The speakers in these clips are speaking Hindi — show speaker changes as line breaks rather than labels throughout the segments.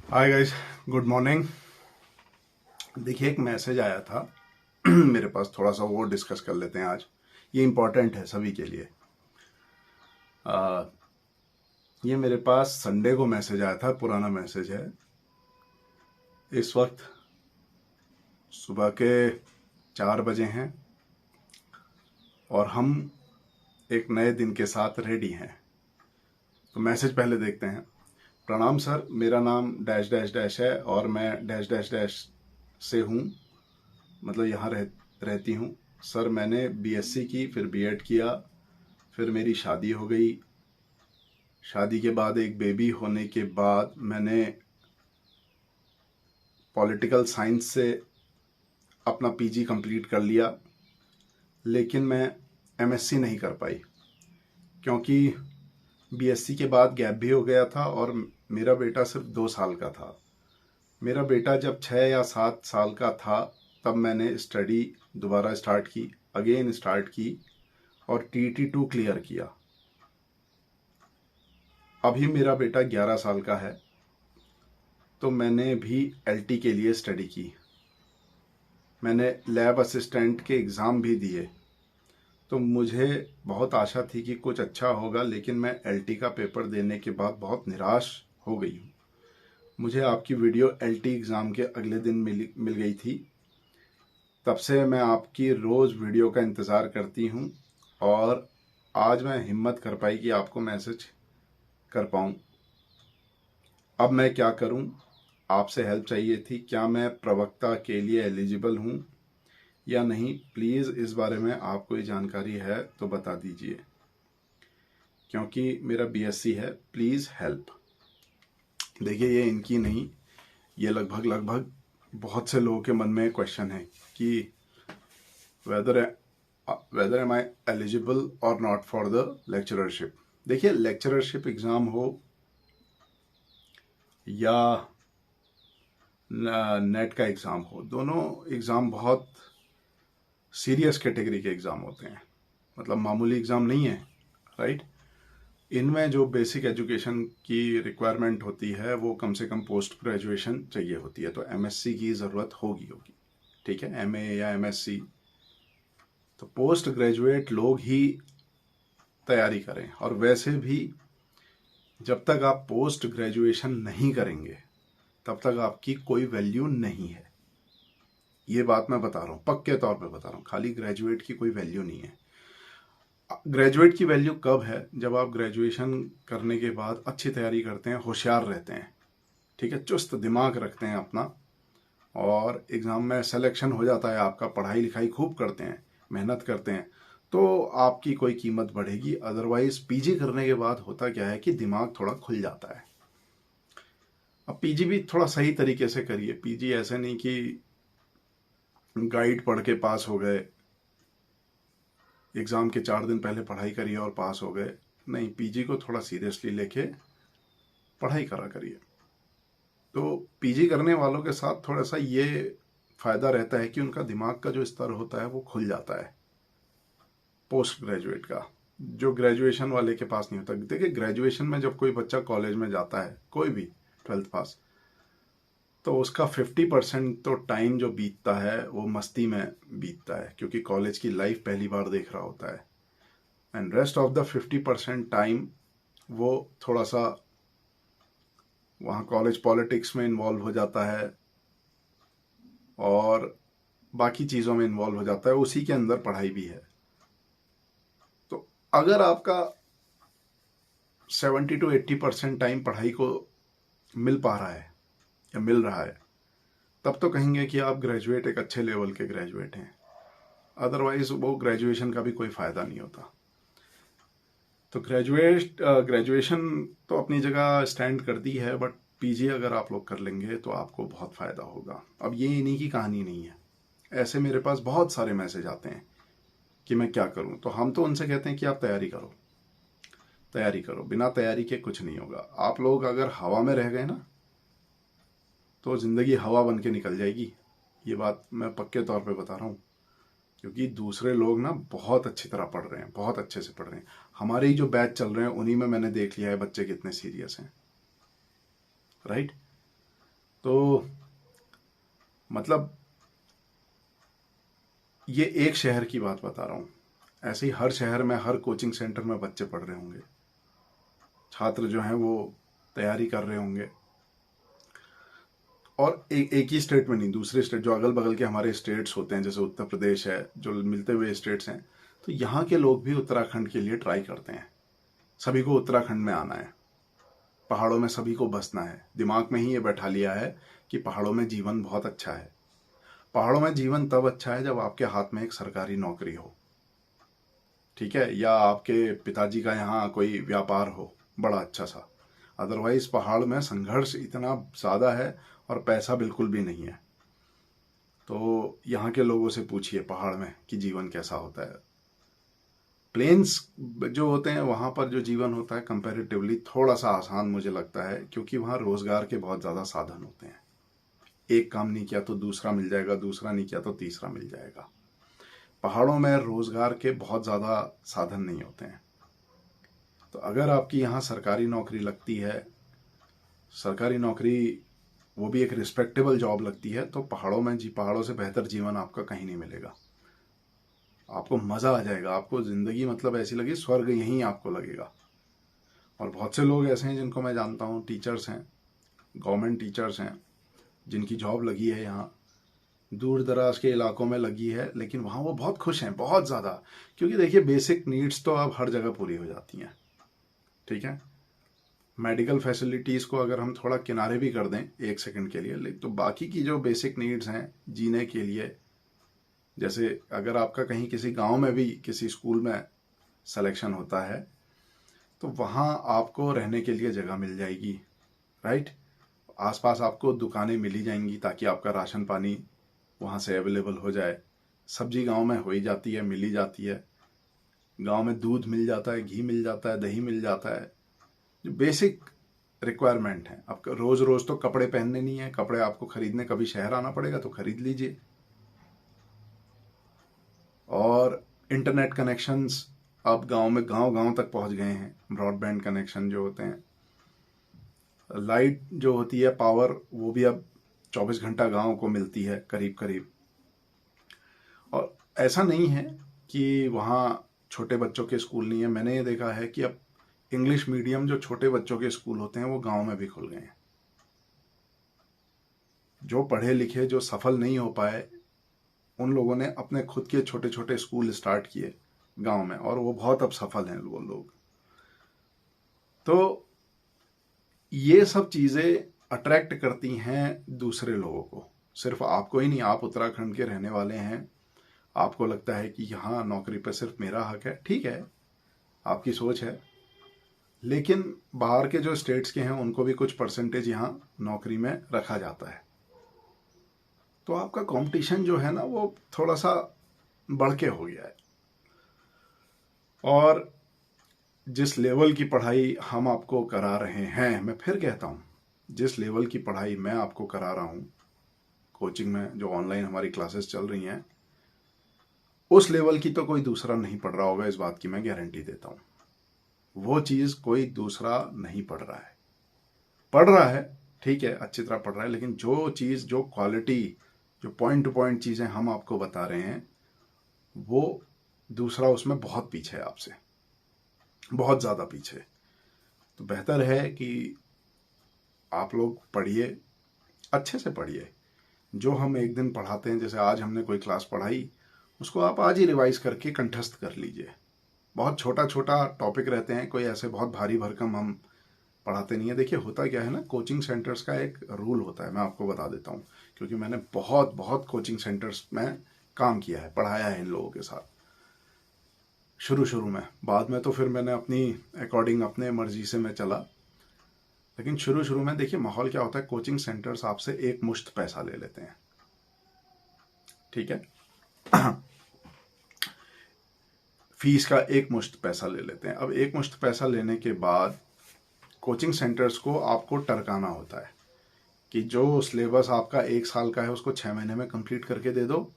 Hi guys, good morning. देखिए, एक मैसेज आया था मेरे पास, थोड़ा सा वो डिस्कस कर लेते हैं आज। ये इम्पोर्टेंट है सभी के लिए। आ, ये मेरे पास संडे को मैसेज आया था, पुराना मैसेज है। इस वक्त सुबह के 4 बजे हैं और हम एक नए दिन के साथ रेडी हैं। तो मैसेज पहले देखते हैं। प्रणाम सर, मेरा नाम डैश डैश डैश है और मैं डैश डैश डैश से हूँ, मतलब यहाँ रहती हूँ। सर, मैंने बीएससी की, फिर बीएड किया, फिर मेरी शादी हो गई। शादी के बाद एक बेबी होने के बाद मैंने पॉलिटिकल साइंस से अपना पीजी कंप्लीट कर लिया, लेकिन मैं एमएससी नहीं कर पाई क्योंकि बीएससी के बाद गैप भी हो गया था और मेरा बेटा सिर्फ 2 साल का था। मेरा बेटा जब 6 या 7 साल का था तब मैंने स्टडी दोबारा स्टार्ट की, अगेन स्टार्ट की और TT2 क्लियर किया। अभी मेरा बेटा 11 साल का है तो मैंने भी एलटी के लिए स्टडी की। मैंने लैब असिस्टेंट के एग्ज़ाम भी दिए, तो मुझे बहुत आशा थी कि कुछ अच्छा होगा, लेकिन मैं एलटी का पेपर देने के बाद बहुत निराश हो गई हूँ। मुझे आपकी वीडियो एलटी एग्ज़ाम के अगले दिन मिल गई थी। तब से मैं आपकी रोज़ वीडियो का इंतज़ार करती हूँ और आज मैं हिम्मत कर पाई कि आपको मैसेज कर पाऊँ। अब मैं क्या करूँ? आपसे हेल्प चाहिए थी। क्या मैं प्रवक्ता के लिए एलिजिबल हूँ या नहीं? प्लीज़ इस बारे में आप कोई जानकारी है तो बता दीजिए, क्योंकि मेरा बीएससी है। Please help. देखिए, ये इनकी नहीं, ये लगभग बहुत से लोगों के मन में क्वेश्चन है कि वेदर वेदर एम आई एलिजिबल और नॉट फॉर द लेक्चररशिप। देखिए, लेक्चररशिप एग्ज़ाम हो या नेट का एग्ज़ाम हो, दोनों एग्ज़ाम बहुत सीरियस कैटेगरी के एग्ज़ाम होते हैं, मतलब मामूली एग्ज़ाम नहीं है, राइट। इनमें जो बेसिक एजुकेशन की रिक्वायरमेंट होती है वो कम से कम पोस्ट ग्रेजुएशन चाहिए होती है, तो एमएससी की ज़रूरत होगी, ठीक है, एमए या एमएससी। तो पोस्ट ग्रेजुएट लोग ही तैयारी करें, और वैसे भी जब तक आप पोस्ट ग्रेजुएशन नहीं करेंगे तब तक आपकी कोई वैल्यू नहीं है। ये बात मैं बता रहा हूँ, पक्के तौर पे बता रहा हूँ। खाली ग्रेजुएट की कोई वैल्यू नहीं है। ग्रेजुएट की वैल्यू कब है? जब आप ग्रेजुएशन करने के बाद अच्छी तैयारी करते हैं, होशियार रहते हैं, ठीक है, चुस्त दिमाग रखते हैं अपना, और एग्ज़ाम में सिलेक्शन हो जाता है आपका, पढ़ाई लिखाई खूब करते हैं, मेहनत करते हैं, तो आपकी कोई कीमत बढ़ेगी। अदरवाइज पीजी करने के बाद होता क्या है कि दिमाग थोड़ा खुल जाता है। अब पीजी भी थोड़ा सही तरीके से करिए। पीजी ऐसे नहीं कि गाइड पढ़ के पास हो गए, एग्ज़ाम के 4 दिन पहले पढ़ाई करिए और पास हो गए। नहीं, पीजी को थोड़ा सीरियसली लेके पढ़ाई करा करिए। तो पीजी करने वालों के साथ थोड़ा सा ये फ़ायदा रहता है कि उनका दिमाग का जो स्तर होता है वो खुल जाता है, पोस्ट ग्रेजुएट का, जो ग्रेजुएशन वाले के पास नहीं होता। देखिए, ग्रेजुएशन में जब कोई बच्चा कॉलेज में जाता है, कोई भी 12th पास, तो उसका 50% तो टाइम जो बीतता है वो मस्ती में बीतता है, क्योंकि कॉलेज की लाइफ पहली बार देख रहा होता है। And rest of the 50% time वो थोड़ा सा वहाँ कॉलेज पॉलिटिक्स में इन्वॉल्व हो जाता है और बाकी चीज़ों में इन्वॉल्व हो जाता है, उसी के अंदर पढ़ाई भी है। तो अगर आपका 70 to 80% टाइम पढ़ाई को मिल पा रहा है या मिल रहा है, तब तो कहेंगे कि आप ग्रेजुएट, एक अच्छे लेवल के ग्रेजुएट हैं। अदरवाइज वो ग्रेजुएशन का भी कोई फ़ायदा नहीं होता। तो ग्रेजुएशन तो अपनी जगह स्टैंड करती है, बट पीजी अगर आप लोग कर लेंगे तो आपको बहुत फ़ायदा होगा। अब ये इन्हीं की कहानी नहीं है, ऐसे मेरे पास बहुत सारे मैसेज आते हैं कि मैं क्या करूं। तो हम तो उनसे कहते हैं कि आप तैयारी करो, तैयारी करो, बिना तैयारी के कुछ नहीं होगा। आप लोग अगर हवा में रह गए ना तो ज़िंदगी हवा बन के निकल जाएगी। ये बात मैं पक्के तौर पे बता रहा हूँ, क्योंकि दूसरे लोग ना बहुत अच्छी तरह पढ़ रहे हैं, बहुत अच्छे से पढ़ रहे हैं। हमारे ही जो बैच चल रहे हैं उन्हीं में मैंने देख लिया है बच्चे कितने सीरियस हैं, राइट। तो मतलब ये एक शहर की बात बता रहा हूँ, ऐसे ही हर शहर में, हर कोचिंग सेंटर में बच्चे पढ़ रहे होंगे, छात्र जो हैं वो तैयारी कर रहे होंगे। और एक ही स्टेट में नहीं, दूसरे स्टेट जो अगल बगल के हमारे स्टेट्स होते हैं, जैसे उत्तर प्रदेश है, जो मिलते हुए स्टेट्स हैं, तो यहाँ के लोग भी उत्तराखंड के लिए ट्राई करते हैं। सभी को उत्तराखंड में आना है, पहाड़ों में सभी को बसना है। दिमाग में ही ये बैठा लिया है कि पहाड़ों में जीवन बहुत अच्छा है। पहाड़ों में जीवन तब अच्छा है जब आपके हाथ में एक सरकारी नौकरी हो, ठीक है, या आपके पिताजी का यहाँ कोई व्यापार हो बड़ा अच्छा सा। अदरवाइज पहाड़ में संघर्ष इतना ज़्यादा है और पैसा बिल्कुल भी नहीं है। तो यहाँ के लोगों से पूछिए पहाड़ में कि जीवन कैसा होता है। प्लेन्स जो होते हैं वहाँ पर जो जीवन होता है कंपैरेटिवली थोड़ा सा आसान मुझे लगता है, क्योंकि वहाँ रोज़गार के बहुत ज़्यादा साधन होते हैं। एक काम नहीं किया तो दूसरा मिल जाएगा, दूसरा नहीं किया तो तीसरा मिल जाएगा। पहाड़ों में रोज़गार के बहुत ज़्यादा साधन नहीं होते हैं। तो अगर आपकी यहाँ सरकारी नौकरी लगती है, सरकारी नौकरी वो भी एक रिस्पेक्टेबल जॉब लगती है, तो पहाड़ों में पहाड़ों से बेहतर जीवन आपका कहीं नहीं मिलेगा। आपको मज़ा आ जाएगा, आपको ज़िंदगी मतलब ऐसी लगी स्वर्ग यहीं आपको लगेगा। और बहुत से लोग ऐसे हैं जिनको मैं जानता हूँ, टीचर्स हैं, गवर्नमेंट टीचर्स हैं, जिनकी जॉब लगी है यहाँ, दूर दराज के इलाकों में लगी है, लेकिन वहाँ वो बहुत खुश हैं, बहुत ज़्यादा। क्योंकि देखिए बेसिक नीड्स तो अब हर जगह पूरी हो जाती हैं, ठीक है। मेडिकल फैसिलिटीज़ को अगर हम थोड़ा किनारे भी कर दें एक सेकंड के लिए, तो बाकी की जो बेसिक नीड्स हैं जीने के लिए, जैसे अगर आपका कहीं किसी गांव में भी किसी स्कूल में सिलेक्शन होता है तो वहाँ आपको रहने के लिए जगह मिल जाएगी, राइट। आसपास आपको दुकानें मिली जाएंगी ताकि आपका राशन पानी वहाँ से अवेलेबल हो जाए। सब्जी गांव में हो ही जाती है, मिल ही जाती है। गांव में दूध मिल जाता है, घी मिल जाता है, दही मिल जाता है, जो बेसिक रिक्वायरमेंट है। अब रोज़ रोज़ तो कपड़े पहनने नहीं है, कपड़े आपको खरीदने कभी शहर आना पड़ेगा तो खरीद लीजिए। और इंटरनेट कनेक्शंस अब गांव में गांव गांव तक पहुंच गए हैं, ब्रॉडबैंड कनेक्शन जो होते हैं। लाइट जो होती है, पावर, वो भी अब 24 घंटा गांव को मिलती है करीब करीब। और ऐसा नहीं है कि वहाँ छोटे बच्चों के स्कूल नहीं है। मैंने ये देखा है कि अब इंग्लिश मीडियम जो छोटे बच्चों के स्कूल होते हैं वो गांव में भी खुल गए हैं। जो पढ़े लिखे, जो सफल नहीं हो पाए, उन लोगों ने अपने खुद के छोटे छोटे स्कूल स्टार्ट किए गांव में, और वो बहुत अब सफल हैं वो लोग। तो ये सब चीज़ें अट्रैक्ट करती हैं दूसरे लोगों को, सिर्फ आपको ही नहीं। आप उत्तराखंड के रहने वाले हैं, आपको लगता है कि यहाँ नौकरी पर सिर्फ मेरा हक है, ठीक है, आपकी सोच है। लेकिन बाहर के जो स्टेट्स के हैं उनको भी कुछ परसेंटेज यहाँ नौकरी में रखा जाता है। तो आपका कंपटीशन जो है ना वो थोड़ा सा बढ़ के हो गया है। और जिस लेवल की पढ़ाई हम आपको करा रहे हैं, मैं फिर कहता हूँ, जिस लेवल की पढ़ाई मैं आपको करा रहा हूँ कोचिंग में, जो ऑनलाइन हमारी क्लासेस चल रही हैं, उस लेवल की तो कोई दूसरा नहीं पढ़ रहा होगा, इस बात की मैं गारंटी देता हूँ। वो चीज़ कोई दूसरा नहीं पढ़ रहा है। पढ़ रहा है, ठीक है, अच्छी तरह पढ़ रहा है, लेकिन जो चीज़, जो क्वालिटी, जो पॉइंट टू पॉइंट चीज़ें हम आपको बता रहे हैं, वो दूसरा उसमें बहुत पीछे है आपसे, बहुत ज़्यादा पीछे। तो बेहतर है कि आप लोग पढ़िए, अच्छे से पढ़िए। जो हम एक दिन पढ़ाते हैं, जैसे आज हमने कोई क्लास पढ़ाई, उसको आप आज ही रिवाइज करके कंठस्थ कर लीजिए। बहुत छोटा छोटा टॉपिक रहते हैं, कोई ऐसे बहुत भारी भरकम हम पढ़ाते नहीं है। देखिए होता क्या है ना, कोचिंग सेंटर्स का एक रूल होता है, मैं आपको बता देता हूँ, क्योंकि मैंने बहुत बहुत कोचिंग सेंटर्स में काम किया है, पढ़ाया है इन लोगों के साथ शुरू में। बाद में तो फिर मैंने अपनी अकॉर्डिंग, अपने मर्जी से मैं चला। लेकिन शुरू में देखिए माहौल क्या होता है, कोचिंग सेंटर्स आपसे एक मुश्त पैसा ले लेते हैं, ठीक है। फीस का एक मुश्त पैसा ले लेते हैं। अब एक मुश्त पैसा लेने के बाद कोचिंग सेंटर्स को आपको टरकाना होता है कि जो सिलेबस आपका 1 साल का है उसको 6 महीने में कंप्लीट करके दे दो,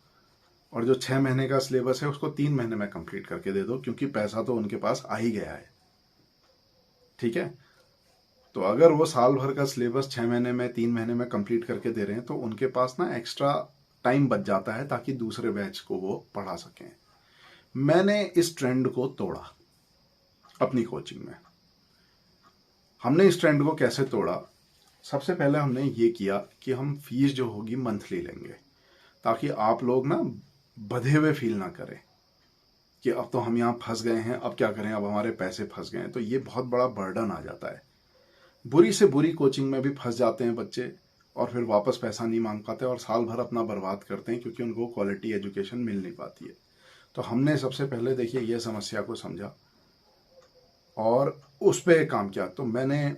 और जो 6 महीने का सिलेबस है उसको 3 महीने में कंप्लीट करके दे दो, क्योंकि पैसा तो उनके पास आ ही गया है, ठीक है। तो अगर वो साल भर का सिलेबस 6 महीने में 3 महीने में कंप्लीट करके दे रहे हैं तो उनके पास ना एक्स्ट्रा टाइम बच जाता है ताकि दूसरे बैच को वो पढ़ा सकें। मैंने इस ट्रेंड को तोड़ा अपनी कोचिंग में। हमने इस ट्रेंड को कैसे तोड़ा? सबसे पहले हमने ये किया कि हम फीस जो होगी मंथली लेंगे, ताकि आप लोग ना बंधे हुए फील ना करें कि अब तो हम यहाँ फंस गए हैं, अब क्या करें, अब हमारे पैसे फंस गए हैं। तो ये बहुत बड़ा बर्डन आ जाता है। बुरी से बुरी कोचिंग में भी फंस जाते हैं बच्चे और फिर वापस पैसा नहीं मांग पाते और साल भर अपना बर्बाद करते हैं क्योंकि उनको क्वालिटी एजुकेशन मिल नहीं पाती है। तो हमने सबसे पहले देखिए ये समस्या को समझा और उस पर काम किया। तो मैंने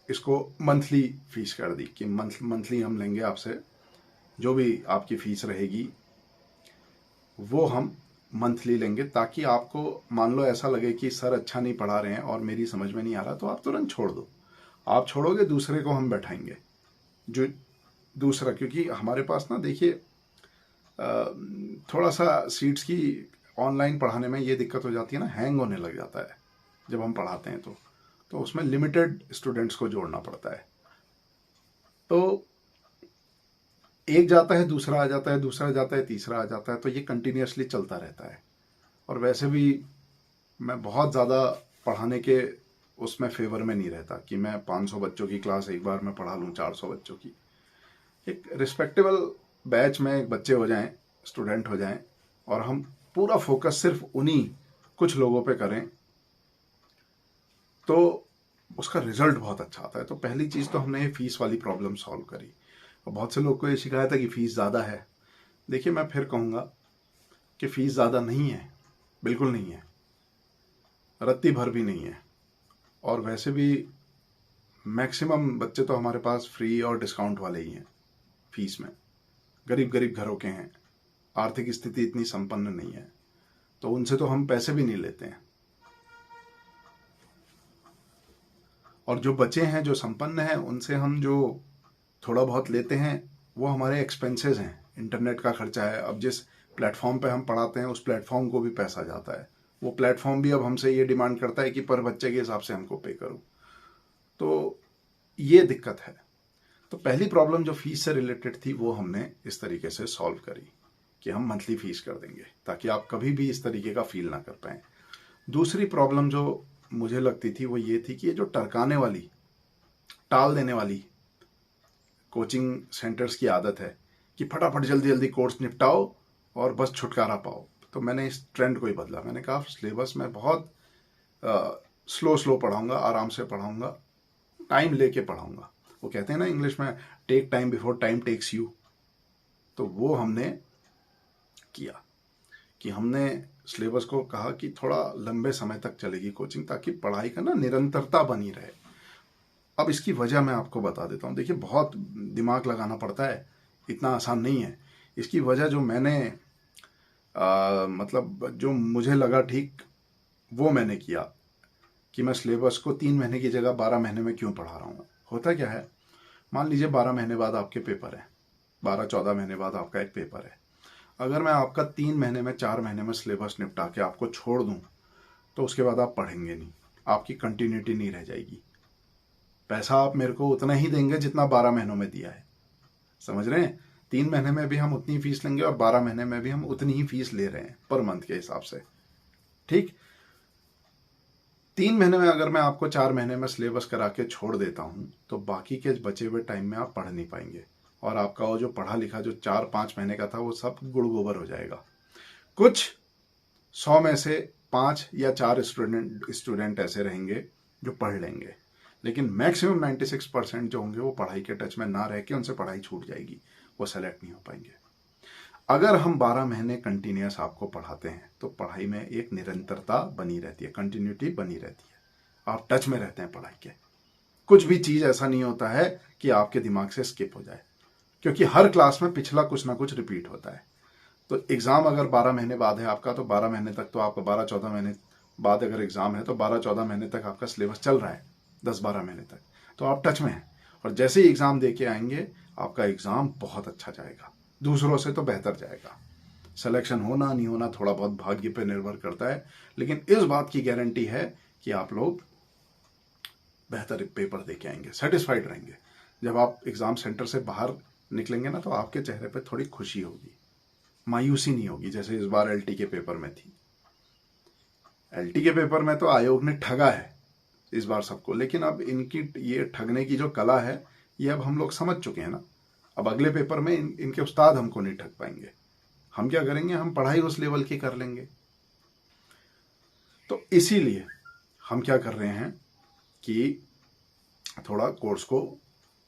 इसको मंथली फीस कर दी कि मंथली हम लेंगे आपसे, जो भी आपकी फीस रहेगी वो हम मंथली लेंगे, ताकि आपको मान लो ऐसा लगे कि सर अच्छा नहीं पढ़ा रहे हैं और मेरी समझ में नहीं आ रहा, तो आप तुरंत छोड़ दो। आप छोड़ोगे, दूसरे को हम बैठाएंगे जो दूसरा, क्योंकि हमारे पास ना देखिए थोड़ा सा सीट्स की ऑनलाइन पढ़ाने में ये दिक्कत हो जाती है ना, हैंग होने लग जाता है जब हम पढ़ाते हैं तो उसमें लिमिटेड स्टूडेंट्स को जोड़ना पड़ता है। तो एक जाता है, दूसरा आ जाता है, दूसरा जाता है, तीसरा आ जाता है, तो ये कंटिन्यूसली चलता रहता है। और वैसे भी मैं बहुत ज़्यादा पढ़ाने के उसमें फेवर में नहीं रहता कि मैं 500 बच्चों की क्लास एक बार में पढ़ा लूँ, 400 बच्चों की। एक रिस्पेक्टेबल बैच में बच्चे हो जाएं, स्टूडेंट हो जाएं, और हम पूरा फोकस सिर्फ उन्हीं कुछ लोगों पे करें तो उसका रिजल्ट बहुत अच्छा आता है। तो पहली चीज़ तो हमने ये फीस वाली प्रॉब्लम सॉल्व करी। और बहुत से लोग को ये शिकायत है कि फ़ीस ज़्यादा है। देखिए मैं फिर कहूँगा कि फ़ीस ज़्यादा नहीं है, बिल्कुल नहीं है, रत्ती भर भी नहीं है। और वैसे भी मैक्सिमम बच्चे तो हमारे पास फ्री और डिस्काउंट वाले ही हैं फीस में। गरीब गरीब घरों के हैं, आर्थिक स्थिति इतनी संपन्न नहीं है, तो उनसे तो हम पैसे भी नहीं लेते हैं। और जो बचे हैं, जो संपन्न हैं, उनसे हम जो थोड़ा बहुत लेते हैं वो हमारे एक्सपेंसेस हैं, इंटरनेट का खर्चा है। अब जिस प्लेटफॉर्म पे हम पढ़ाते हैं उस प्लेटफॉर्म को भी पैसा जाता है। वो प्लेटफॉर्म भी अब हमसे ये डिमांड करता है कि पर बच्चे के हिसाब से हमको पे करो। तो ये दिक्कत है। तो पहली प्रॉब्लम जो फीस से रिलेटेड थी वो हमने इस तरीके से सॉल्व करी कि हम मंथली फीस कर देंगे ताकि आप कभी भी इस तरीके का फील ना कर पाएं। दूसरी प्रॉब्लम जो मुझे लगती थी वो ये थी कि ये जो टरकाने वाली, टाल देने वाली कोचिंग सेंटर्स की आदत है कि फटाफट जल्दी जल्दी कोर्स निपटाओ और बस छुटकारा पाओ। तो मैंने इस ट्रेंड को ही बदला। मैंने कहा सिलेबस में बहुत स्लो पढ़ाऊंगा, आराम से पढ़ाऊंगा, टाइम लेके पढ़ाऊंगा। वो कहते हैं ना इंग्लिश में, take time before time takes you. तो वो हमने किया कि हमने सिलेबस को कहा कि थोड़ा लंबे समय तक चलेगी कोचिंग, ताकि पढ़ाई का ना निरंतरता बनी रहे। अब इसकी वजह मैं आपको बता देता हूँ। देखिए बहुत दिमाग लगाना पड़ता है, इतना आसान नहीं है। इसकी वजह जो मैंने मतलब जो मुझे लगा ठीक वो मैंने किया कि मैं सिलेबस को 3 महीने की जगह 12 महीने में क्यों पढ़ा रहा हूँ। होता क्या है, मान लीजिए 12 महीने बाद आपके पेपर है, 12-14 महीने बाद आपका एक पेपर है। अगर मैं आपका 3 महीने में 4 महीने में सिलेबस निपटा के आपको छोड़ दूँ तो उसके बाद आप पढ़ेंगे नहीं, आपकी कंटिन्यूटी नहीं रह जाएगी। पैसा आप मेरे को उतना ही देंगे जितना 12 महीनों में दिया है, समझ रहे हैं। 3 महीने में भी हम उतनी फीस लेंगे और 12 महीने में भी हम उतनी ही फीस ले रहे हैं पर मंथ के हिसाब से, ठीक। 3 महीने में अगर मैं आपको 4 महीने में सिलेबस करा के छोड़ देता हूं तो बाकी के बचे हुए टाइम में आप पढ़ नहीं पाएंगे और आपका वो जो पढ़ा लिखा जो 4-5 महीने का था वो सब गुड़ गोबर हो जाएगा। कुछ 100 में से 5 या 4 स्टूडेंट ऐसे रहेंगे जो पढ़ लेंगे, लेकिन मैक्सिमम 96% जो होंगे वो पढ़ाई के टच में ना रह के उनसे पढ़ाई छूट जाएगी, वो सेलेक्ट नहीं हो पाएंगे। अगर हम 12 महीने कंटिन्यूस आपको पढ़ाते हैं तो पढ़ाई में एक निरंतरता बनी रहती है, कंटिन्यूटी बनी रहती है, आप टच में रहते हैं पढ़ाई के। कुछ भी चीज़ ऐसा नहीं होता है कि आपके दिमाग से स्किप हो जाए, क्योंकि हर क्लास में पिछला कुछ ना कुछ रिपीट होता है। तो एग्ज़ाम अगर 12 महीने बाद है आपका तो 12 महीने तक तो आपका 12-14 महीने बाद अगर एग्ज़ाम है तो 12-14 महीने तक आपका सिलेबस चल रहा है, 10-12 महीने तक तो आप टच में हैं। और जैसे ही एग्ज़ाम दे के आएंगे आपका एग्ज़ाम बहुत अच्छा जाएगा, दूसरों से तो बेहतर जाएगा। सिलेक्शन होना नहीं होना थोड़ा बहुत भाग्य पे निर्भर करता है, लेकिन इस बात की गारंटी है कि आप लोग बेहतर पेपर दे के आएंगे, सेटिस्फाइड रहेंगे। जब आप एग्ज़ाम सेंटर से बाहर निकलेंगे ना, तो आपके चेहरे पे थोड़ी खुशी होगी, मायूसी नहीं होगी, जैसे इस बार एलटी के पेपर में थी। एलटी के पेपर में तो आयोग ने ठगा है इस बार सबको, लेकिन अब इनकी ये ठगने की जो कला है ये अब हम लोग समझ चुके हैं ना। अब अगले पेपर में इनके उस्ताद हमको नहीं ठग पाएंगे। हम क्या करेंगे, हम पढ़ाई उस लेवल की कर लेंगे। तो इसीलिए हम क्या कर रहे हैं कि थोड़ा कोर्स को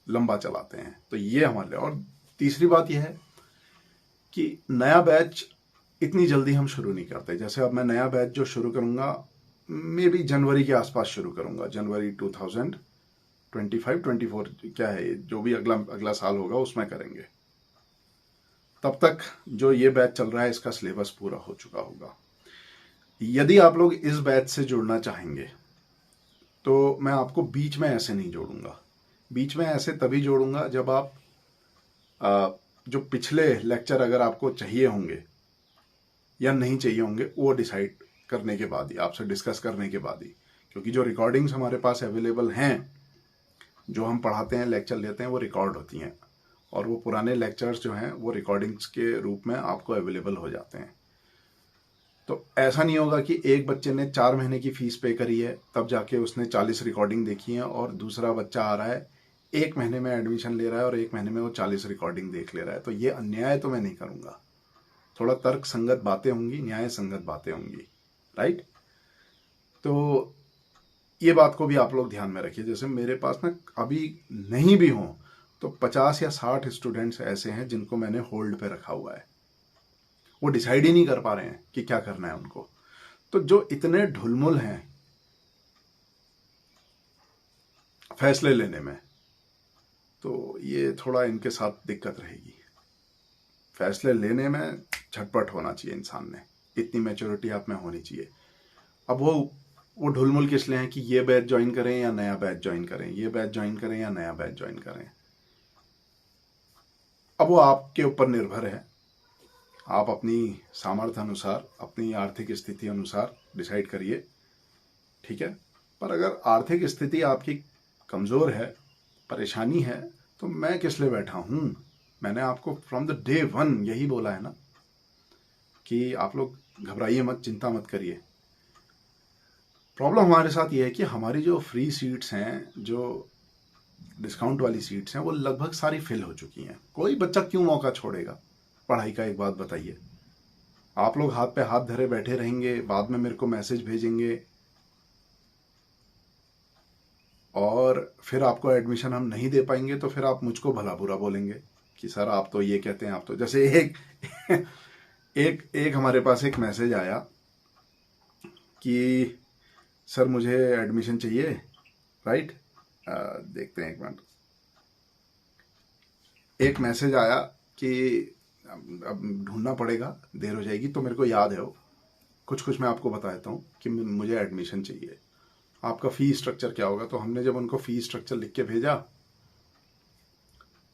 लंबा चलाते हैं। तो ये हमारे लिए। और तीसरी बात यह है कि नया बैच इतनी जल्दी हम शुरू नहीं करते। जैसे अब मैं नया बैच जो शुरू करूंगा, मे बी जनवरी के आसपास शुरू करूंगा, जनवरी 2025-24 क्या है, जो भी अगला साल होगा उसमें करेंगे। तब तक जो ये बैच चल रहा है इसका सिलेबस पूरा हो चुका होगा। यदि आप लोग इस बैच से जुड़ना चाहेंगे तो मैं आपको बीच में ऐसे नहीं जोड़ूंगा। बीच में ऐसे तभी जोड़ूंगा जब आप जो पिछले लेक्चर अगर आपको चाहिए होंगे या नहीं चाहिए होंगे, वो डिसाइड करने के बाद ही, आपसे डिस्कस करने के बाद ही। क्योंकि जो रिकॉर्डिंग्स हमारे पास अवेलेबल हैं, जो हम पढ़ाते हैं, लेक्चर लेते हैं, वो रिकॉर्ड होती हैं, और वो पुराने लेक्चर्स जो हैं वो रिकॉर्डिंग्स के रूप में आपको अवेलेबल हो जाते हैं। तो ऐसा नहीं होगा कि एक बच्चे ने 4 महीने की फीस पे करी है तब जाके उसने 40 रिकॉर्डिंग देखी है, और दूसरा बच्चा आ रहा है 1 महीने में एडमिशन ले रहा है और 1 महीने में वो 40 रिकॉर्डिंग देख ले रहा है। तो ये अन्याय तो मैं नहीं करूँगा। थोड़ा तर्क संगत बातें होंगी, न्याय संगत बातें होंगी, राइट। तो ये बात को भी आप लोग ध्यान में रखिए। जैसे मेरे पास ना अभी नहीं भी हो तो 50 या 60 स्टूडेंट्स ऐसे हैं जिनको मैंने होल्ड पे रखा हुआ है। वो डिसाइड ही नहीं कर पा रहे हैं कि क्या करना है उनको। तो जो इतने ढुलमुल हैं फैसले लेने में, तो ये थोड़ा इनके साथ दिक्कत रहेगी। फैसले लेने में झटपट होना चाहिए इंसान ने, इतनी मैच्योरिटी आप में होनी चाहिए। अब वो ढुलमुल किस लिए हैं कि ये बैच ज्वाइन करें या नया बैच ज्वाइन करें, ये बैच ज्वाइन करें या नया बैच ज्वाइन करें। अब वो आपके ऊपर निर्भर है। आप अपनी सामर्थ्य अनुसार, अपनी आर्थिक स्थिति अनुसार डिसाइड करिए, ठीक है। पर अगर आर्थिक स्थिति आपकी कमज़ोर है, परेशानी है, तो मैं किस लिए बैठा हूँ। मैंने आपको फ्रॉम द डे 1 यही बोला है ना कि आप लोग घबराइए मत, चिंता मत करिए। प्रॉब्लम हमारे साथ ये है कि हमारी जो फ्री सीट्स हैं, जो डिस्काउंट वाली सीट्स हैं, वो लगभग सारी फिल हो चुकी हैं। कोई बच्चा क्यों मौका छोड़ेगा पढ़ाई का, एक बात बताइए। आप लोग हाथ पे हाथ धरे बैठे रहेंगे, बाद में मेरे को मैसेज भेजेंगे और फिर आपको एडमिशन हम नहीं दे पाएंगे, तो फिर आप मुझको भला बुरा बोलेंगे कि सर आप तो ये कहते हैं, आप तो। जैसे एक हमारे पास एक मैसेज आया कि सर मुझे एडमिशन चाहिए, राइट। देखते हैं एक मिनट। एक मैसेज आया कि अब ढूंढना पड़ेगा, देर हो जाएगी, तो मेरे को याद है वो कुछ मैं आपको बता देता हूँ कि मुझे एडमिशन चाहिए, आपका फी स्ट्रक्चर क्या होगा। तो हमने जब उनको फी स्ट्रक्चर लिख के भेजा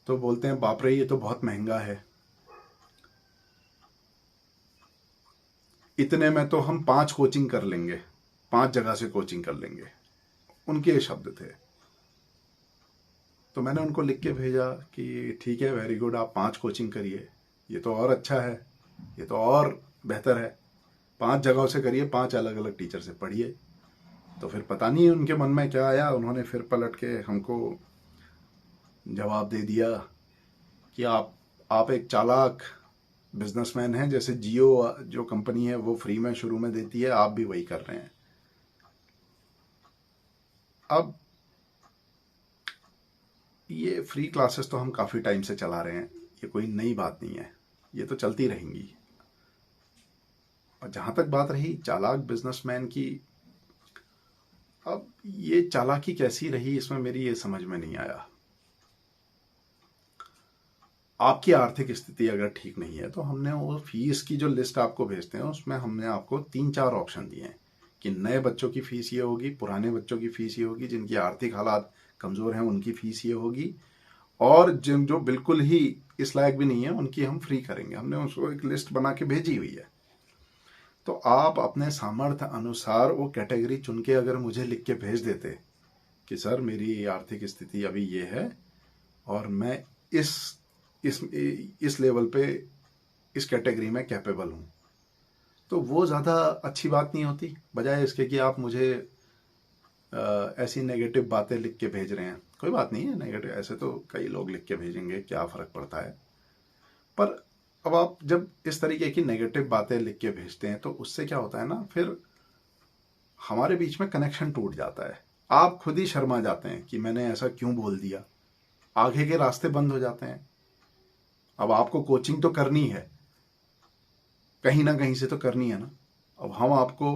तो बोलते हैं बाप रे ये तो बहुत महंगा है, इतने में तो हम 5 कोचिंग कर लेंगे, 5 जगह से कोचिंग कर लेंगे, उनके शब्द थे। तो मैंने उनको लिख के भेजा कि ठीक है, वेरी गुड, आप 5 कोचिंग करिए, ये तो और अच्छा है, ये तो और बेहतर है। 5 जगहों से करिए, 5 अलग अलग टीचर से पढ़िए। तो फिर पता नहीं उनके मन में क्या आया, उन्होंने फिर पलट के हमको जवाब दे दिया कि आप एक चालाक बिजनेसमैन हैं, जैसे जियो जो कंपनी है वो फ्री में शुरू में देती है, आप भी वही कर रहे हैं। अब ये फ्री क्लासेस तो हम काफ़ी टाइम से चला रहे हैं, ये कोई नई बात नहीं है, ये तो चलती रहेंगी। और जहाँ तक बात रही चालाक बिजनेसमैन की, अब ये चालाकी कैसी रही इसमें मेरी ये समझ में नहीं आया। आपकी आर्थिक स्थिति अगर ठीक नहीं है तो हमने वो फीस की जो लिस्ट आपको भेजते हैं उसमें हमने आपको 3-4 ऑप्शन दिए हैं कि नए बच्चों की फीस ये होगी, पुराने बच्चों की फीस ये होगी, जिनकी आर्थिक हालात कमज़ोर हैं उनकी फीस ये होगी, और जिन जो बिल्कुल ही इस लायक भी नहीं है उनकी हम फ्री करेंगे। हमने उसको एक लिस्ट बना के भेजी हुई है। तो आप अपने सामर्थ्य अनुसार वो कैटेगरी चुन के अगर मुझे लिख के भेज देते कि सर मेरी आर्थिक स्थिति अभी ये है और मैं इस लेवल पे, इस कैटेगरी में कैपेबल हूँ, तो वो ज़्यादा अच्छी बात नहीं होती, बजाय इसके कि आप मुझे ऐसी नेगेटिव बातें लिख के भेज रहे हैं। कोई बात नहीं है, नेगेटिव ऐसे तो कई लोग लिख के भेजेंगे, क्या फ़र्क पड़ता है। पर अब आप जब इस तरीके की नेगेटिव बातें लिख के भेजते हैं तो उससे क्या होता है ना, फिर हमारे बीच में कनेक्शन टूट जाता है। आप खुद ही शर्मा जाते हैं कि मैंने ऐसा क्यों बोल दिया, आगे के रास्ते बंद हो जाते हैं। अब आपको कोचिंग तो करनी है, कहीं ना कहीं से तो करनी है ना। अब हम आपको,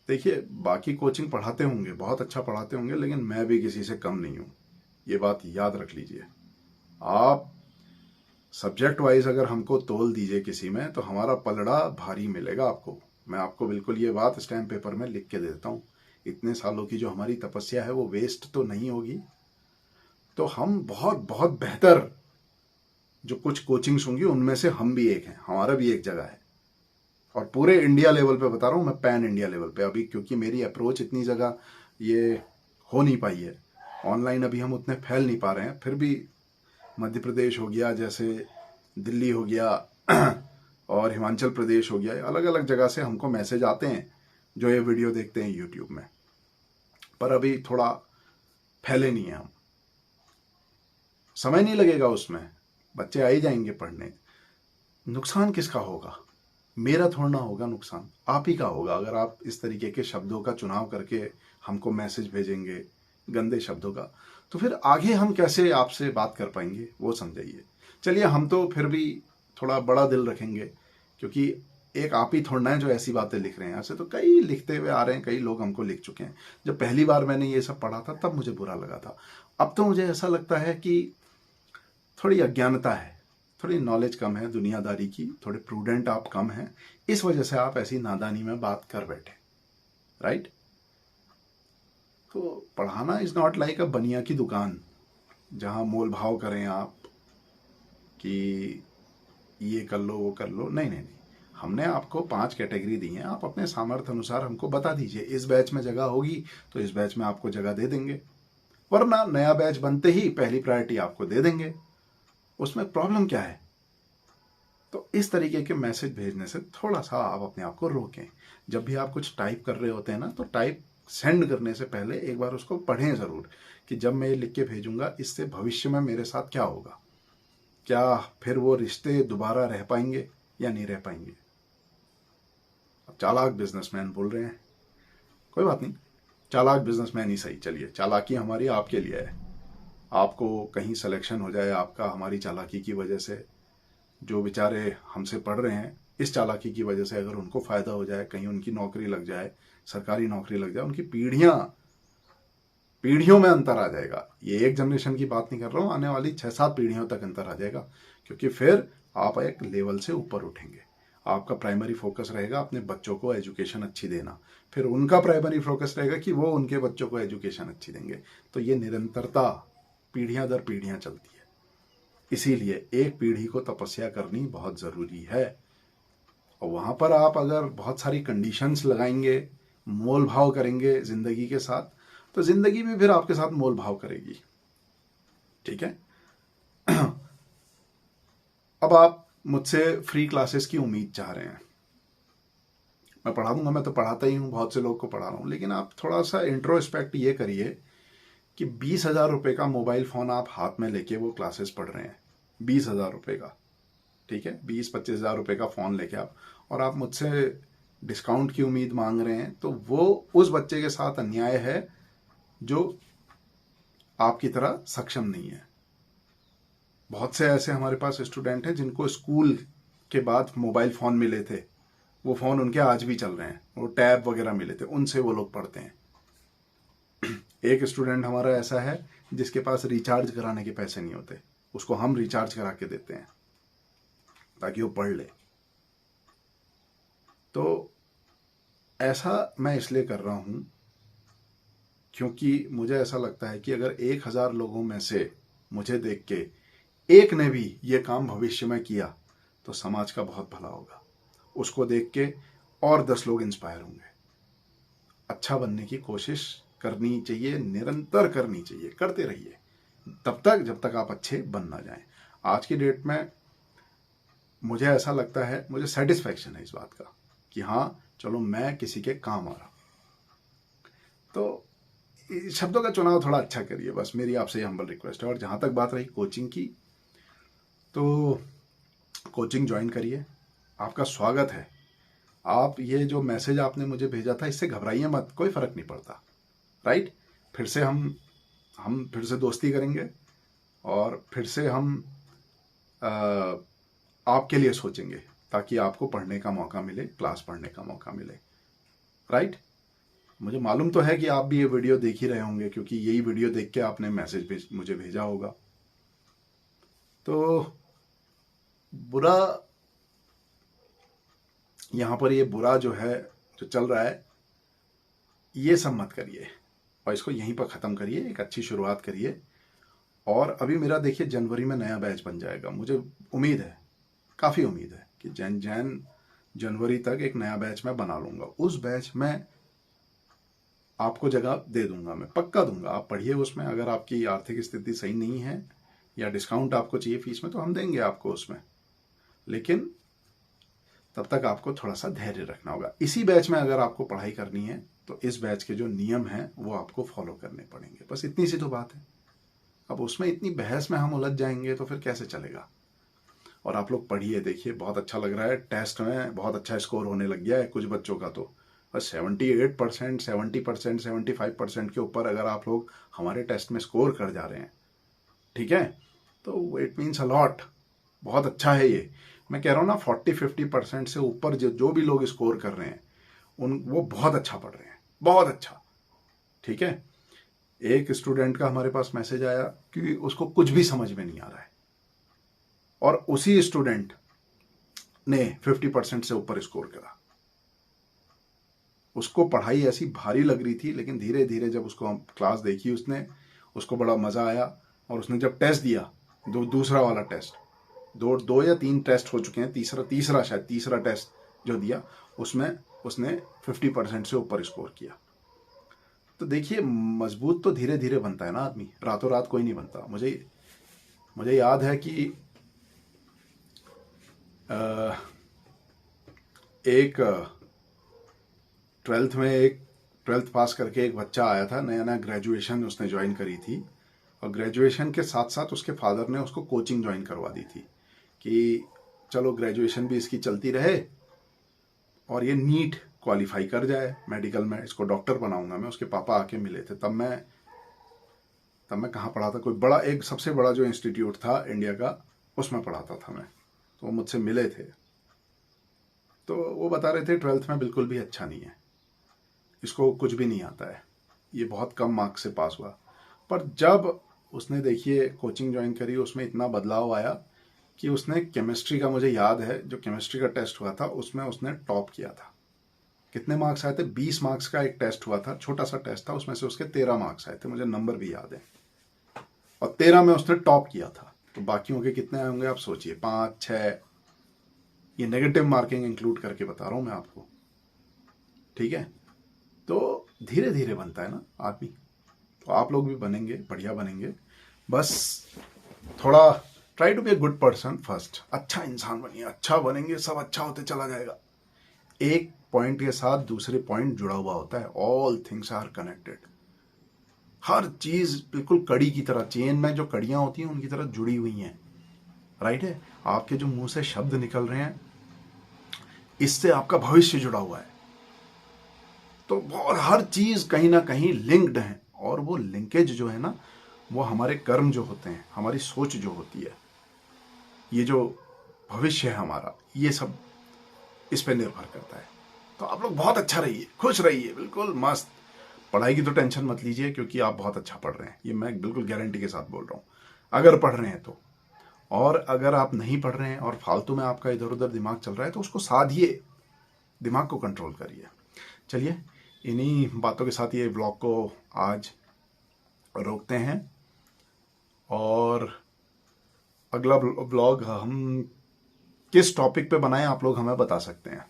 देखिए बाकी कोचिंग पढ़ाते होंगे, बहुत अच्छा पढ़ाते होंगे, लेकिन मैं भी किसी से कम नहीं हूँ, ये बात याद रख लीजिए। आप सब्जेक्ट वाइज अगर हमको तोल दीजिए किसी में, तो हमारा पलड़ा भारी मिलेगा आपको। मैं आपको बिल्कुल ये बात स्टैम्प पेपर में लिख के दे देता हूँ। इतने सालों की जो हमारी तपस्या है वो वेस्ट तो नहीं होगी। तो हम बहुत बहुत बेहतर जो कुछ कोचिंग्स होंगी उनमें से हम भी एक हैं, हमारा भी एक जगह है। और पूरे इंडिया लेवल पे बता रहा हूँ मैं, पैन इंडिया लेवल पे अभी, क्योंकि मेरी अप्रोच इतनी जगह ये हो नहीं पाई है, ऑनलाइन अभी हम उतने फैल नहीं पा रहे हैं। फिर भी मध्य प्रदेश हो गया, जैसे दिल्ली हो गया और हिमाचल प्रदेश हो गया, अलग अलग जगह से हमको मैसेज आते हैं जो ये वीडियो देखते हैं यूट्यूब में। पर अभी थोड़ा फैले नहीं है हम, समय नहीं लगेगा उसमें, बच्चे आ ही जाएंगे पढ़ने। नुकसान किसका होगा? मेरा थोड़ा ना होगा नुकसान, आप ही का होगा। अगर आप इस तरीके के शब्दों का चुनाव करके हमको मैसेज भेजेंगे, गंदे शब्दों का, तो फिर आगे हम कैसे आपसे बात कर पाएंगे, वो समझाइए। चलिए हम तो फिर भी थोड़ा बड़ा दिल रखेंगे, क्योंकि एक आप ही थोड़ा है जो ऐसी बातें लिख रहे हैं। ऐसे तो कई लिखते हुए आ रहे हैं, कई लोग हमको लिख चुके हैं। जब पहली बार मैंने ये सब पढ़ा था तब मुझे बुरा लगा था। अब तो मुझे ऐसा लगता है कि थोड़ी अज्ञानता है, थोड़ी नॉलेज कम है दुनियादारी की, थोड़े प्रूडेंट आप कम हैं, इस वजह से आप ऐसी नादानी में बात कर बैठे, राइट। तो पढ़ाना इज नॉट लाइक अ बनिया की दुकान जहां मोल भाव करें आप कि ये कर लो वो कर लो। नहीं नहीं नहीं, हमने आपको 5 कैटेगरी दी हैं, आप अपने सामर्थ्य अनुसार हमको बता दीजिए, इस बैच में जगह होगी तो इस बैच में आपको जगह दे देंगे, वरना नया बैच बनते ही पहली प्रायोरिटी आपको दे देंगे। उसमें प्रॉब्लम क्या है? तो इस तरीके के मैसेज भेजने से थोड़ा सा आप अपने आप को रोकें। जब भी आप कुछ टाइप कर रहे होते हैं ना, तो टाइप सेंड करने से पहले एक बार उसको पढ़ें ज़रूर, कि जब मैं ये लिख के भेजूंगा इससे भविष्य में मेरे साथ क्या होगा, क्या फिर वो रिश्ते दोबारा रह पाएंगे या नहीं रह पाएंगे। अब चालाक बिजनेसमैन बोल रहे हैं, कोई बात नहीं, चालाक बिजनेसमैन ही सही। चलिए, चालाकी हमारी आपके लिए है, आपको कहीं सिलेक्शन हो जाए आपका हमारी चालाकी की वजह से, जो बेचारे हमसे पढ़ रहे हैं इस चालाकी की वजह से अगर उनको फायदा हो जाए, कहीं उनकी नौकरी लग जाए, सरकारी नौकरी लग जाए, उनकी पीढ़ियों में अंतर आ जाएगा। ये एक जनरेशन की बात नहीं कर रहा हूँ, आने वाली 6-7 पीढ़ियों तक अंतर आ जाएगा, क्योंकि फिर आप एक लेवल से ऊपर उठेंगे। आपका प्राइमरी फोकस रहेगा अपने बच्चों को एजुकेशन अच्छी देना, फिर उनका प्राइमरी फोकस रहेगा कि वो उनके बच्चों को एजुकेशन अच्छी देंगे। तो ये निरंतरता पीढ़ियां दर पीढ़ियां चलती है, इसीलिए एक पीढ़ी को तपस्या करनी बहुत ज़रूरी है। और वहाँ पर आप अगर बहुत सारी कंडीशंस लगाएंगे, मोल भाव करेंगे ज़िंदगी के साथ, तो ज़िंदगी भी फिर आपके साथ मोल भाव करेगी, ठीक है। अब आप मुझसे फ्री क्लासेस की उम्मीद चाह रहे हैं, मैं पढ़ा दूंगा, मैं तो पढ़ाता ही हूँ, बहुत से लोग को पढ़ा रहा हूँ, लेकिन आप थोड़ा सा इंट्रोस्पेक्ट ये करिए कि 20,000 रुपये का मोबाइल फ़ोन आप हाथ में लेके वो क्लासेस पढ़ रहे हैं, 20,000 रुपये का, ठीक है, 20-25,000 रुपये का फ़ोन लेके आप, और आप मुझसे डिस्काउंट की उम्मीद मांग रहे हैं, तो वो उस बच्चे के साथ अन्याय है जो आपकी तरह सक्षम नहीं है। बहुत से ऐसे हमारे पास स्टूडेंट हैं जिनको स्कूल के बाद मोबाइल फ़ोन मिले थे, वो फ़ोन उनके आज भी चल रहे हैं, वो टैब वगैरह मिले थे, उनसे वो लोग पढ़ते हैं। एक स्टूडेंट हमारा ऐसा है जिसके पास रिचार्ज कराने के पैसे नहीं होते, उसको हम रिचार्ज करा के देते हैं ताकि वो पढ़ ले। तो ऐसा मैं इसलिए कर रहा हूँ क्योंकि मुझे ऐसा लगता है कि अगर 1,000 लोगों में से मुझे देख के एक ने भी ये काम भविष्य में किया तो समाज का बहुत भला होगा। उसको देख के और 10 लोग इंस्पायर होंगे, अच्छा बनने की कोशिश करनी चाहिए, निरंतर करनी चाहिए, करते रहिए तब तक जब तक आप अच्छे बन ना जाएं। आज की डेट में मुझे ऐसा लगता है, मुझे सेटिस्फैक्शन है इस बात का कि हाँ चलो मैं किसी के काम आ रहा। तो शब्दों का चुनाव थोड़ा अच्छा करिए, बस मेरी आपसे हम्बल रिक्वेस्ट है। और जहाँ तक बात रही कोचिंग की, तो कोचिंग ज्वाइन करिए, आपका स्वागत है। आप ये जो मैसेज आपने मुझे भेजा था, इससे घबराइए मत, कोई फ़र्क नहीं पड़ता, राइट। फिर से हम फिर से दोस्ती करेंगे और फिर से हम आपके लिए सोचेंगे ताकि आपको पढ़ने का मौका मिले, क्लास पढ़ने का मौका मिले, राइट। मुझे मालूम तो है कि आप भी ये वीडियो देख ही रहे होंगे, क्योंकि यही वीडियो देख के आपने मैसेज मुझे भेजा होगा। तो बुरा, यहाँ पर ये बुरा जो है, जो चल रहा है, ये सब मत करिए और इसको यहीं पर ख़त्म करिए, एक अच्छी शुरुआत करिए। और अभी मेरा देखिए जनवरी में नया बैच बन जाएगा, मुझे उम्मीद है, काफ़ी उम्मीद है कि जनवरी तक एक नया बैच मैं बना लूँगा। उस बैच में आपको जगह दे दूंगा, मैं पक्का दूंगा, आप पढ़िए उसमें। अगर आपकी आर्थिक स्थिति सही नहीं है या डिस्काउंट आपको चाहिए फीस में, तो हम देंगे आपको उसमें, लेकिन तब तक आपको थोड़ा सा धैर्य रखना होगा। इसी बैच में अगर आपको पढ़ाई करनी है तो इस बैच के जो नियम हैं वो आपको फॉलो करने पड़ेंगे, बस इतनी सी तो बात है। अब उसमें इतनी बहस में हम उलझ जाएंगे तो फिर कैसे चलेगा। और आप लोग पढ़िए, देखिए, बहुत अच्छा लग रहा है। टेस्ट में बहुत अच्छा स्कोर होने लग गया है कुछ बच्चों का, तो बस 78%, 70%, 75% के ऊपर अगर आप लोग हमारे टेस्ट में स्कोर कर जा रहे हैं, ठीक है, तो इट मीन्स अ लॉट, बहुत अच्छा है ये। मैं कह रहा हूँ ना, 40-50% से ऊपर जो भी लोग स्कोर कर रहे हैं वो बहुत अच्छा पढ़ रहे हैं, बहुत अच्छा, ठीक है। एक स्टूडेंट का हमारे पास मैसेज आया कि उसको कुछ भी समझ में नहीं आ रहा है, और उसी स्टूडेंट ने 50% से ऊपर स्कोर करा। उसको पढ़ाई ऐसी भारी लग रही थी, लेकिन धीरे धीरे जब उसको क्लास देखी उसने, उसको बड़ा मज़ा आया। और उसने जब टेस्ट दिया, दूसरा वाला टेस्ट, दो या तीन टेस्ट हो चुके हैं, तीसरा टेस्ट जो दिया, उसमें उसने 50% से ऊपर स्कोर किया। तो देखिए, मजबूत तो धीरे धीरे बनता है ना आदमी, रातों रात कोई नहीं बनता। मुझे याद है कि एक 12th पास करके एक बच्चा आया था, नया नया ग्रेजुएशन उसने ज्वाइन करी थी, और ग्रेजुएशन के साथ साथ उसके फादर ने उसको कोचिंग ज्वाइन करवा दी थी कि चलो ग्रेजुएशन भी इसकी चलती रहे और ये नीट क्वालिफाई कर जाए मेडिकल में, इसको डॉक्टर बनाऊंगा मैं। उसके पापा आके मिले थे, तब मैं कहाँ पढ़ा था, कोई बड़ा, एक सबसे बड़ा जो इंस्टीट्यूट था इंडिया का, उसमें पढ़ाता था मैं। तो वो मुझसे मिले थे, तो वो बता रहे थे 12th में बिल्कुल भी अच्छा नहीं है, इसको कुछ भी नहीं आता है, ये बहुत कम मार्क्स से पास हुआ। पर जब उसने देखिए कोचिंग ज्वाइन करी, उसमें इतना बदलाव आया कि उसने केमिस्ट्री का, मुझे याद है जो केमिस्ट्री का टेस्ट हुआ था उसमें उसने टॉप किया था। कितने मार्क्स आए थे, 20 मार्क्स का एक टेस्ट हुआ था, छोटा सा टेस्ट था, उसमें से उसके 13 मार्क्स आए थे, मुझे नंबर भी याद है, और 13 में उसने टॉप किया था। तो बाकियों के कितने आए होंगे आप सोचिए, 5-6, ये नेगेटिव मार्किंग इंक्लूड करके बता रहा हूं मैं आपको, ठीक है। तो धीरे धीरे बनता है ना आदमी, तो आप लोग भी बनेंगे, बढ़िया बनेंगे। बस थोड़ा try to be a good person first, अच्छा इंसान बनिए, अच्छा बनेंगे, सब अच्छा होते चला जाएगा। एक पॉइंट के साथ दूसरे पॉइंट जुड़ा हुआ होता है, ऑल थिंग्स आर कनेक्टेड। हर चीज बिल्कुल कड़ी की तरह, चेन में जो कड़ियां होती हैं उनकी तरह जुड़ी हुई हैं, राइट है। आपके जो मुंह से शब्द निकल रहे हैं, इससे आपका भविष्य जुड़ा हुआ है। तो और हर चीज कहीं ना कहीं लिंक्ड है, और वो लिंकेज जो है ना, वो हमारे कर्म जो होते हैं, हमारी सोच जो होती है, ये जो भविष्य है हमारा, ये सब इस पे निर्भर करता है। तो आप लोग बहुत अच्छा रहिए, खुश रहिए, बिल्कुल मस्त। पढ़ाई की तो टेंशन मत लीजिए, क्योंकि आप बहुत अच्छा पढ़ रहे हैं, ये मैं बिल्कुल गारंटी के साथ बोल रहा हूँ, अगर पढ़ रहे हैं तो। और अगर आप नहीं पढ़ रहे हैं और फालतू में आपका इधर उधर दिमाग चल रहा है, तो उसको साधिए, दिमाग को कंट्रोल करिए। चलिए, इन्हीं बातों के साथ ये व्लॉग को आज रोकते हैं, और अगला व्लॉग हम किस टॉपिक पे बनाएं आप लोग हमें बता सकते हैं।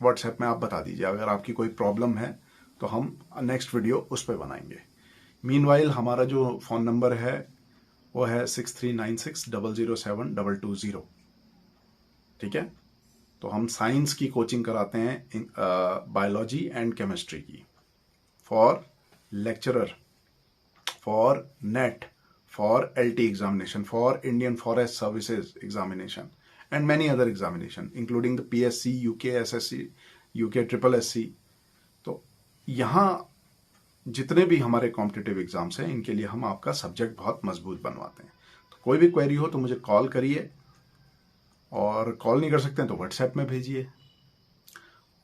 व्हाट्सएप में आप बता दीजिए, अगर आपकी कोई प्रॉब्लम है तो हम नेक्स्ट वीडियो उस पर बनाएंगे। मीनवाइल हमारा जो फ़ोन नंबर है वो है 6396007220। ठीक है, तो हम साइंस की कोचिंग कराते हैं, बायोलॉजी एंड केमिस्ट्री की, for lecturer, for net, for LT examination, for Indian forest services examination and many other examination including the PSC, UK SSC, UK SSSC। तो यहाँ जितने भी हमारे कॉम्पिटिटिव एग्जाम्स हैं इनके लिए हम आपका सब्जेक्ट बहुत मजबूत बनवाते हैं। तो कोई भी क्वेरी हो तो मुझे कॉल करिए, और कॉल नहीं कर सकते हैं तो व्हाट्सएप में भेजिए,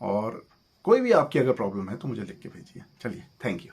और कोई भी आपकी अगर प्रॉब्लम है तो मुझे लिख के भेजिए। चलिए, थैंक यू।